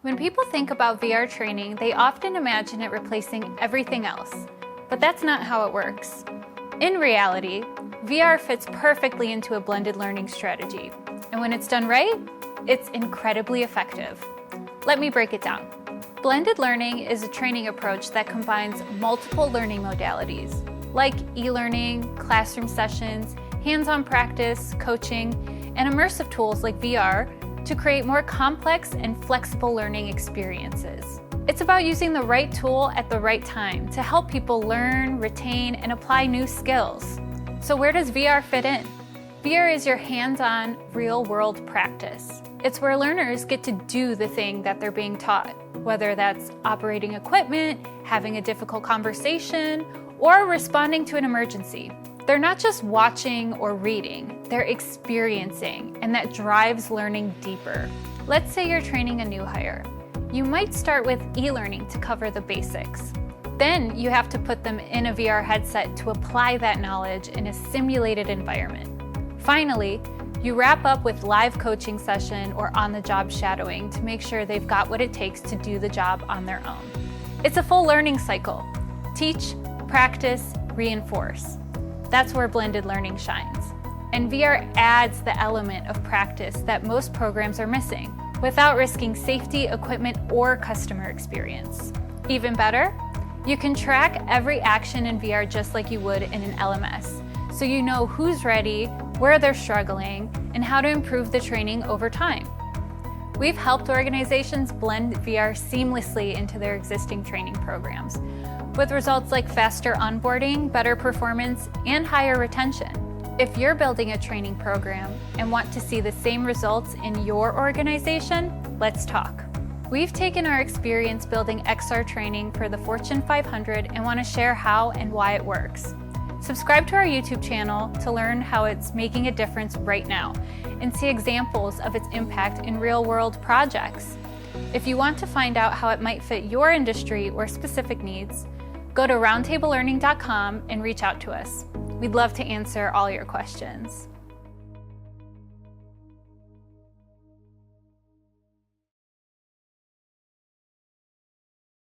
When people think about VR training, they often imagine it replacing everything else, but that's not how it works. In reality, VR fits perfectly into a blended learning strategy, and when it's done right, it's incredibly effective. Let me break it down. Blended learning is a training approach that combines multiple learning modalities, like e-learning, classroom sessions, hands-on practice, coaching, and immersive tools like VR to create more complex and flexible learning experiences. It's about using the right tool at the right time to help people learn, retain, and apply new skills. So where does VR fit in? VR is your hands-on, real-world practice. It's where learners get to do the thing that they're being taught, whether that's operating equipment, having a difficult conversation, or responding to an emergency. They're not just watching or reading, they're experiencing, and that drives learning deeper. Let's say you're training a new hire. You might start with e-learning to cover the basics. Then you have to put them in a VR headset to apply that knowledge in a simulated environment. Finally, you wrap up with live coaching session or on-the-job shadowing to make sure they've got what it takes to do the job on their own. It's a full learning cycle. Teach, practice, reinforce. That's where blended learning shines. And VR adds the element of practice that most programs are missing, without risking safety, equipment, or customer experience. Even better, you can track every action in VR just like you would in an LMS, so you know who's ready, where they're struggling, and how to improve the training over time. We've helped organizations blend VR seamlessly into their existing training programs, with results like faster onboarding, better performance, and higher retention. If you're building a training program and want to see the same results in your organization, let's talk. We've taken our experience building XR training for the Fortune 500 and want to share how and why it works. Subscribe to our YouTube channel to learn how it's making a difference right now and see examples of its impact in real-world projects. If you want to find out how it might fit your industry or specific needs, go to roundtablelearning.com and reach out to us. We'd love to answer all your questions.